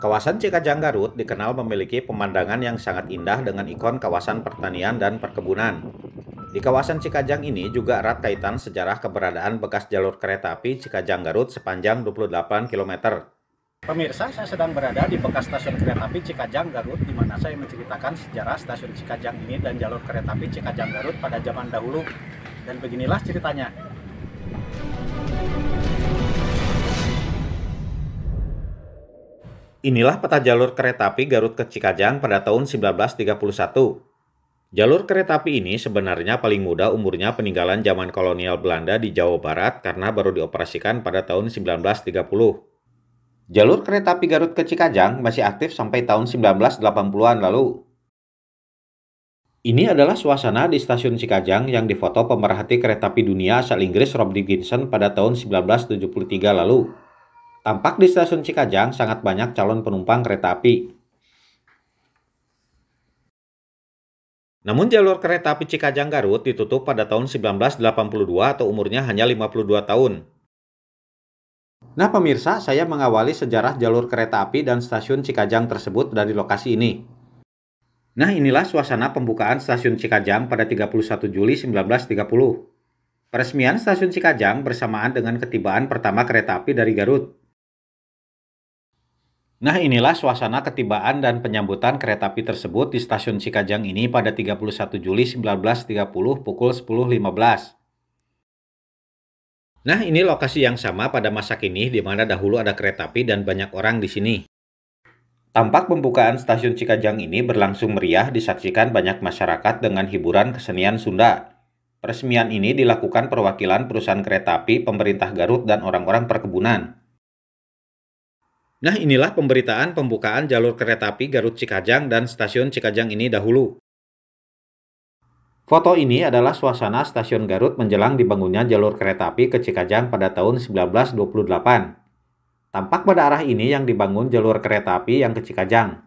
Kawasan Cikajang Garut dikenal memiliki pemandangan yang sangat indah dengan ikon kawasan pertanian dan perkebunan. Di kawasan Cikajang ini juga erat kaitan sejarah keberadaan bekas jalur kereta api Cikajang Garut sepanjang 28 km. Pemirsa, saya sedang berada di bekas stasiun kereta api Cikajang Garut, di mana saya menceritakan sejarah stasiun Cikajang ini dan jalur kereta api Cikajang Garut pada zaman dahulu. Dan beginilah ceritanya. Inilah peta jalur kereta api Garut ke Cikajang pada tahun 1931. Jalur kereta api ini sebenarnya paling muda umurnya peninggalan zaman kolonial Belanda di Jawa Barat karena baru dioperasikan pada tahun 1930. Jalur kereta api Garut ke Cikajang masih aktif sampai tahun 1980-an lalu. Ini adalah suasana di stasiun Cikajang yang difoto pemerhati kereta api dunia asal Inggris Rob Dickinson pada tahun 1973 lalu. Tampak di stasiun Cikajang sangat banyak calon penumpang kereta api. Namun jalur kereta api Cikajang Garut ditutup pada tahun 1982 atau umurnya hanya 52 tahun. Nah pemirsa, saya mengawali sejarah jalur kereta api dan stasiun Cikajang tersebut dari lokasi ini. Nah inilah suasana pembukaan stasiun Cikajang pada 31 Juli 1930. Peresmian stasiun Cikajang bersamaan dengan ketibaan pertama kereta api dari Garut. Nah inilah suasana ketibaan dan penyambutan kereta api tersebut di stasiun Cikajang ini pada 31 Juli 1930 pukul 10.15. Nah ini lokasi yang sama pada masa kini di mana dahulu ada kereta api dan banyak orang di sini. Tampak pembukaan stasiun Cikajang ini berlangsung meriah disaksikan banyak masyarakat dengan hiburan kesenian Sunda. Peresmian ini dilakukan perwakilan perusahaan kereta api, pemerintah Garut, dan orang-orang perkebunan. Nah inilah pemberitaan pembukaan jalur kereta api Garut Cikajang dan stasiun Cikajang ini dahulu. Foto ini adalah suasana stasiun Garut menjelang dibangunnya jalur kereta api ke Cikajang pada tahun 1928. Tampak pada arah ini yang dibangun jalur kereta api yang ke Cikajang.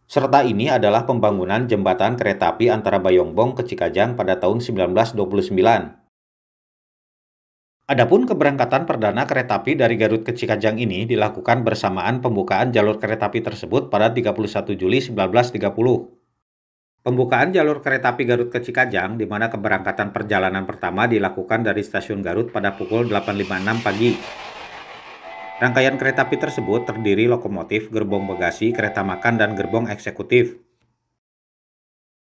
Serta ini adalah pembangunan jembatan kereta api antara Bayongbong ke Cikajang pada tahun 1929. Adapun keberangkatan perdana kereta api dari Garut ke Cikajang ini dilakukan bersamaan pembukaan jalur kereta api tersebut pada 31 Juli 1930. Pembukaan jalur kereta api Garut ke Cikajang di mana keberangkatan perjalanan pertama dilakukan dari stasiun Garut pada pukul 8.56 pagi. Rangkaian kereta api tersebut terdiri lokomotif, gerbong bagasi, kereta makan, dan gerbong eksekutif.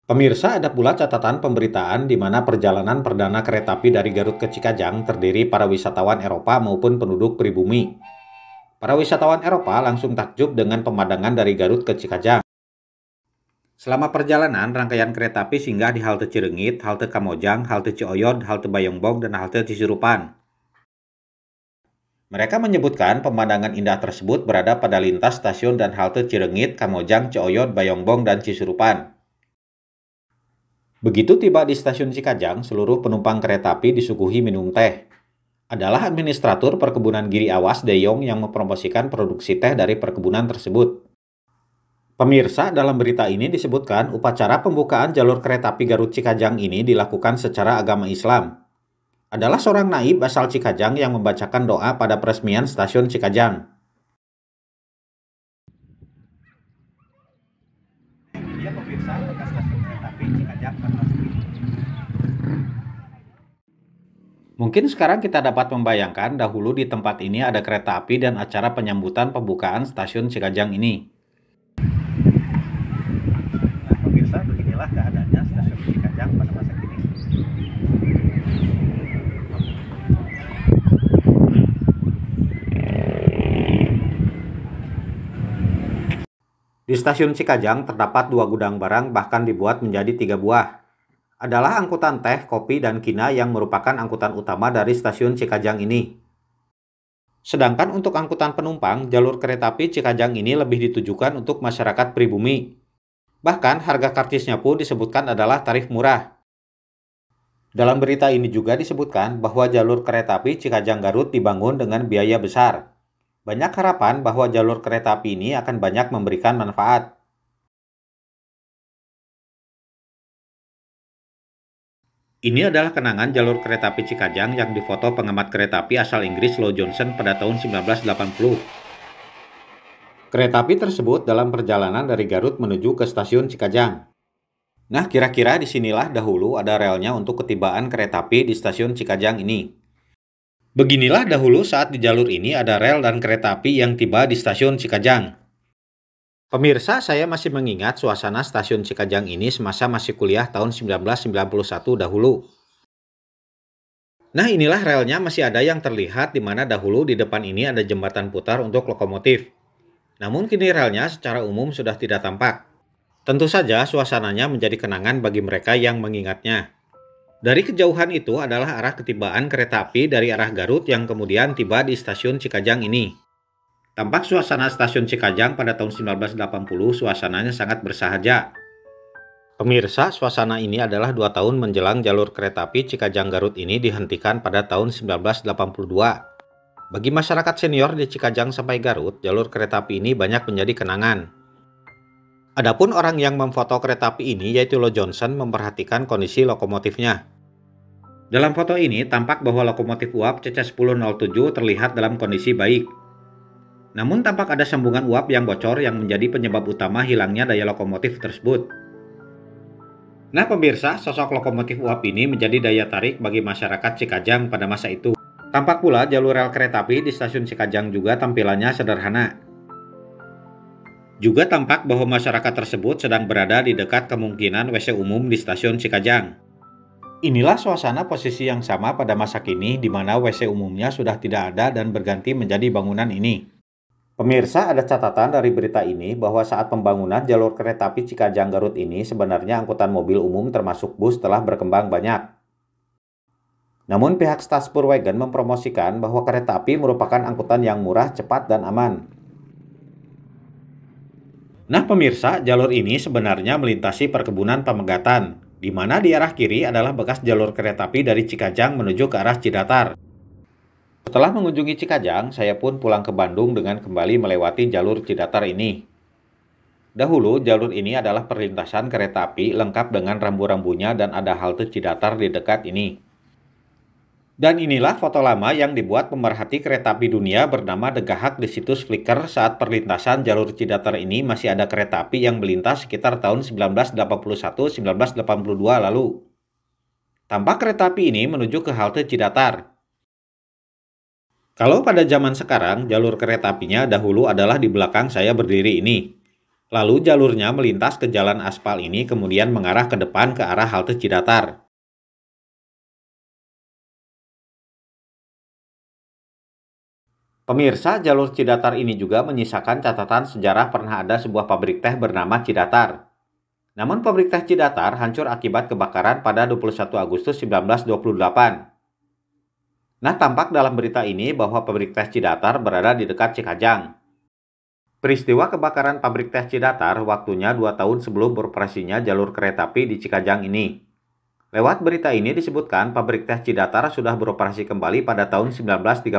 Pemirsa, ada pula catatan pemberitaan di mana perjalanan perdana kereta api dari Garut ke Cikajang terdiri para wisatawan Eropa maupun penduduk pribumi. Para wisatawan Eropa langsung takjub dengan pemandangan dari Garut ke Cikajang. Selama perjalanan, rangkaian kereta api singgah di halte Cirengit, halte Kamojang, halte Cioyod, halte Bayongbong, dan halte Cisurupan. Mereka menyebutkan pemandangan indah tersebut berada pada lintas stasiun dan halte Cirengit, Kamojang, Cioyod, Bayongbong, dan Cisurupan. Begitu tiba di stasiun Cikajang, seluruh penumpang kereta api disuguhi minum teh. Adalah administratur perkebunan Giri Awas Deyong yang mempromosikan produksi teh dari perkebunan tersebut. Pemirsa, dalam berita ini disebutkan upacara pembukaan jalur kereta api Garut Cikajang ini dilakukan secara agama Islam. Adalah seorang naib asal Cikajang yang membacakan doa pada peresmian stasiun Cikajang. Dia pemirsa bekas stasiun kereta api Cikajang pada masa kini. Mungkin sekarang kita dapat membayangkan dahulu di tempat ini ada kereta api dan acara penyambutan pembukaan stasiun Cikajang ini. Nah pemirsa, beginilah keadaannya stasiun Cikajang pada masa kini. Di stasiun Cikajang terdapat 2 gudang barang bahkan dibuat menjadi 3 buah. Adalah angkutan teh, kopi, dan kina yang merupakan angkutan utama dari stasiun Cikajang ini. Sedangkan untuk angkutan penumpang, jalur kereta api Cikajang ini lebih ditujukan untuk masyarakat pribumi. Bahkan harga karcisnya pun disebutkan adalah tarif murah. Dalam berita ini juga disebutkan bahwa jalur kereta api Cikajang Garut dibangun dengan biaya besar. Banyak harapan bahwa jalur kereta api ini akan banyak memberikan manfaat. Ini adalah kenangan jalur kereta api Cikajang yang difoto pengamat kereta api asal Inggris Lo Johnson pada tahun 1980. Kereta api tersebut dalam perjalanan dari Garut menuju ke stasiun Cikajang. Nah, kira-kira disinilah dahulu ada relnya untuk ketibaan kereta api di stasiun Cikajang ini. Beginilah dahulu saat di jalur ini ada rel dan kereta api yang tiba di stasiun Cikajang. Pemirsa, saya masih mengingat suasana stasiun Cikajang ini semasa masih kuliah tahun 1991 dahulu. Nah, inilah relnya masih ada yang terlihat di mana dahulu di depan ini ada jembatan putar untuk lokomotif. Namun kini relnya secara umum sudah tidak tampak. Tentu saja suasananya menjadi kenangan bagi mereka yang mengingatnya. Dari kejauhan itu adalah arah ketibaan kereta api dari arah Garut yang kemudian tiba di stasiun Cikajang ini. Tampak suasana stasiun Cikajang pada tahun 1980 suasananya sangat bersahaja. Pemirsa, suasana ini adalah 2 tahun menjelang jalur kereta api Cikajang Garut ini dihentikan pada tahun 1982. Bagi masyarakat senior di Cikajang sampai Garut, jalur kereta api ini banyak menjadi kenangan. Adapun orang yang memfoto kereta api ini yaitu Lo Johnson memperhatikan kondisi lokomotifnya. Dalam foto ini tampak bahwa lokomotif uap CC1007 terlihat dalam kondisi baik. Namun tampak ada sambungan uap yang bocor yang menjadi penyebab utama hilangnya daya lokomotif tersebut. Nah pemirsa, sosok lokomotif uap ini menjadi daya tarik bagi masyarakat Cikajang pada masa itu. Tampak pula jalur rel kereta api di stasiun Cikajang juga tampilannya sederhana. Juga tampak bahwa masyarakat tersebut sedang berada di dekat kemungkinan WC umum di stasiun Cikajang. Inilah suasana posisi yang sama pada masa kini di mana WC umumnya sudah tidak ada dan berganti menjadi bangunan ini. Pemirsa, ada catatan dari berita ini bahwa saat pembangunan jalur kereta api Cikajang Garut ini sebenarnya angkutan mobil umum termasuk bus telah berkembang banyak. Namun pihak Stadspurwagen mempromosikan bahwa kereta api merupakan angkutan yang murah, cepat, dan aman. Nah pemirsa, jalur ini sebenarnya melintasi perkebunan Pamegatan, di mana di arah kiri adalah bekas jalur kereta api dari Cikajang menuju ke arah Cidatar. Setelah mengunjungi Cikajang, saya pun pulang ke Bandung dengan kembali melewati jalur Cidatar ini. Dahulu, jalur ini adalah perlintasan kereta api lengkap dengan rambu-rambunya dan ada halte Cidatar di dekat ini. Dan inilah foto lama yang dibuat pemerhati kereta api dunia bernama The Gahak di situs Flickr saat perlintasan jalur Cidatar ini masih ada kereta api yang melintas sekitar tahun 1981-1982 lalu. Tampak kereta api ini menuju ke halte Cidatar. Kalau pada zaman sekarang, jalur kereta apinya dahulu adalah di belakang saya berdiri ini. Lalu jalurnya melintas ke jalan aspal ini kemudian mengarah ke depan ke arah halte Cidatar. Pemirsa, jalur Cidatar ini juga menyisakan catatan sejarah pernah ada sebuah pabrik teh bernama Cidatar. Namun pabrik teh Cidatar hancur akibat kebakaran pada 21 Agustus 1928. Nah, tampak dalam berita ini bahwa pabrik teh Cidatar berada di dekat Cikajang. Peristiwa kebakaran pabrik teh Cidatar waktunya 2 tahun sebelum beroperasinya jalur kereta api di Cikajang ini. Lewat berita ini disebutkan pabrik teh Cidatar sudah beroperasi kembali pada tahun 1930.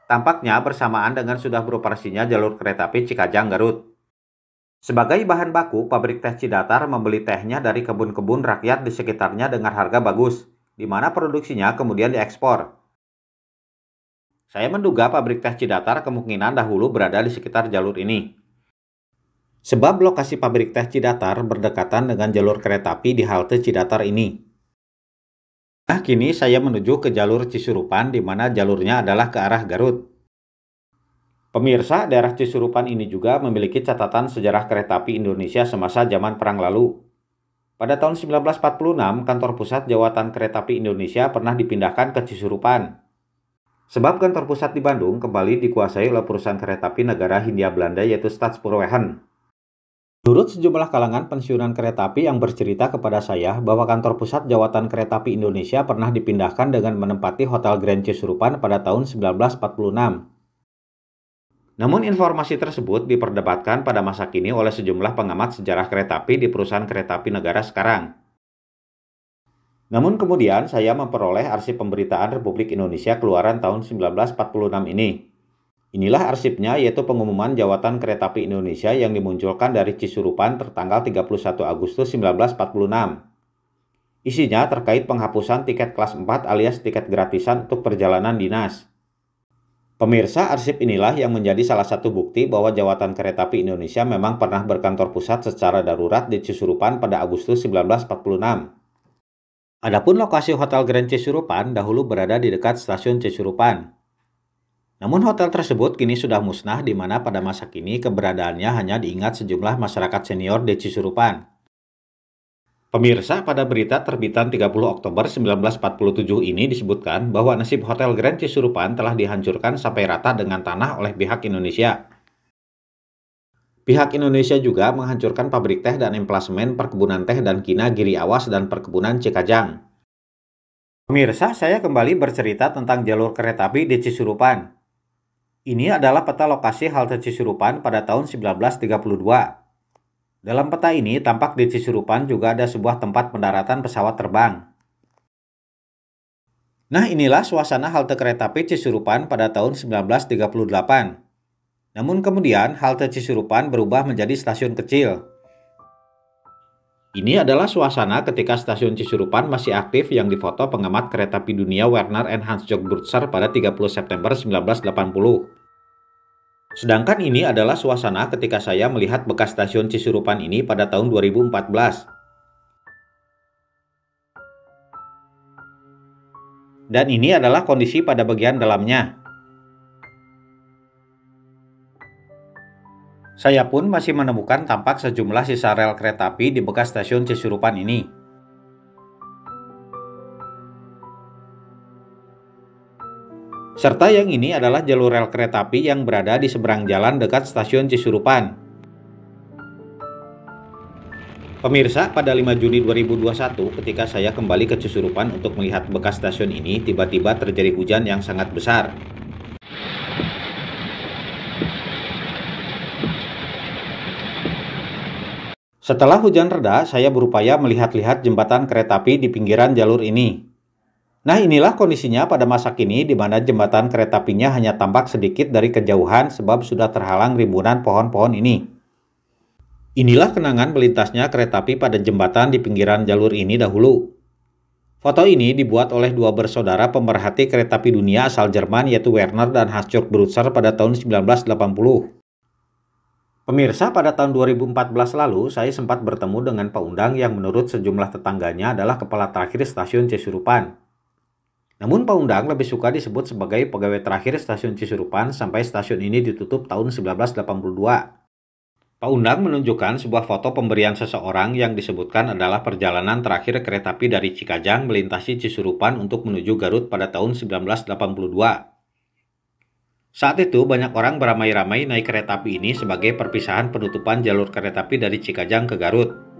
Tampaknya bersamaan dengan sudah beroperasinya jalur kereta api Cikajang Garut. Sebagai bahan baku, pabrik teh Cidatar membeli tehnya dari kebun-kebun rakyat di sekitarnya dengan harga bagus, di mana produksinya kemudian diekspor. Saya menduga pabrik teh Cidatar kemungkinan dahulu berada di sekitar jalur ini. Sebab lokasi pabrik teh Cidatar berdekatan dengan jalur kereta api di halte Cidatar ini. Nah, kini saya menuju ke jalur Cisurupan di mana jalurnya adalah ke arah Garut. Pemirsa, daerah Cisurupan ini juga memiliki catatan sejarah kereta api Indonesia semasa zaman Perang lalu. Pada tahun 1946, kantor pusat Jawatan Kereta Api Indonesia pernah dipindahkan ke Cisurupan. Sebab kantor pusat di Bandung kembali dikuasai oleh perusahaan kereta api negara Hindia Belanda yaitu Stadspurwegen. Menurut sejumlah kalangan pensiunan kereta api yang bercerita kepada saya bahwa kantor pusat Jawatan Kereta Api Indonesia pernah dipindahkan dengan menempati Hotel Grand Cisurupan pada tahun 1946. Namun informasi tersebut diperdebatkan pada masa kini oleh sejumlah pengamat sejarah kereta api di perusahaan kereta api negara sekarang. Namun kemudian saya memperoleh arsip pemberitaan Republik Indonesia keluaran tahun 1946 ini. Inilah arsipnya yaitu pengumuman Jawatan Kereta Api Indonesia yang dimunculkan dari Cisurupan tertanggal 31 Agustus 1946. Isinya terkait penghapusan tiket kelas 4 alias tiket gratisan untuk perjalanan dinas. Pemirsa, arsip inilah yang menjadi salah satu bukti bahwa Jawatan Kereta Api Indonesia memang pernah berkantor pusat secara darurat di Cisurupan pada Agustus 1946. Adapun lokasi Hotel Grand Cisurupan dahulu berada di dekat stasiun Cisurupan. Namun hotel tersebut kini sudah musnah, di mana pada masa kini keberadaannya hanya diingat sejumlah masyarakat senior di Cisurupan. Pemirsa, pada berita terbitan 30 Oktober 1947 ini disebutkan bahwa nasib Hotel Grand Cisurupan telah dihancurkan sampai rata dengan tanah oleh pihak Indonesia. Pihak Indonesia juga menghancurkan pabrik teh dan emplasemen perkebunan teh dan kina Giri Awas dan perkebunan Cikajang. Pemirsa, saya kembali bercerita tentang jalur kereta api di Cisurupan. Ini adalah peta lokasi halte Cisurupan pada tahun 1932. Dalam peta ini tampak di Cisurupan juga ada sebuah tempat pendaratan pesawat terbang. Nah, inilah suasana halte kereta api Cisurupan pada tahun 1938. Namun kemudian halte Cisurupan berubah menjadi stasiun kecil. Ini adalah suasana ketika stasiun Cisurupan masih aktif yang difoto pengamat kereta api dunia Werner and Hans-Georg Brutzer pada 30 September 1980. Sedangkan ini adalah suasana ketika saya melihat bekas stasiun Cisurupan ini pada tahun 2014. Dan ini adalah kondisi pada bagian dalamnya. Saya pun masih menemukan tampak sejumlah sisa rel kereta api di bekas stasiun Cisurupan ini. Serta yang ini adalah jalur rel kereta api yang berada di seberang jalan dekat stasiun Cisurupan. Pemirsa, pada 5 Juni 2021 ketika saya kembali ke Cisurupan untuk melihat bekas stasiun ini, tiba-tiba terjadi hujan yang sangat besar. Setelah hujan reda, saya berupaya melihat-lihat jembatan kereta api di pinggiran jalur ini. Nah, inilah kondisinya pada masa kini di mana jembatan kereta apinya hanya tampak sedikit dari kejauhan sebab sudah terhalang rimbunan pohon-pohon ini. Inilah kenangan melintasnya kereta api pada jembatan di pinggiran jalur ini dahulu. Foto ini dibuat oleh dua bersaudara pemerhati kereta api dunia asal Jerman yaitu Werner dan Hans-Georg Brutzer pada tahun 1980. Pemirsa, pada tahun 2014 lalu saya sempat bertemu dengan Pak Undang yang menurut sejumlah tetangganya adalah kepala terakhir stasiun Cisurupan. Namun Pak Undang lebih suka disebut sebagai pegawai terakhir stasiun Cisurupan sampai stasiun ini ditutup tahun 1982. Pak Undang menunjukkan sebuah foto pemberian seseorang yang disebutkan adalah perjalanan terakhir kereta api dari Cikajang melintasi Cisurupan untuk menuju Garut pada tahun 1982. Saat itu banyak orang beramai-ramai naik kereta api ini sebagai perpisahan penutupan jalur kereta api dari Cikajang ke Garut.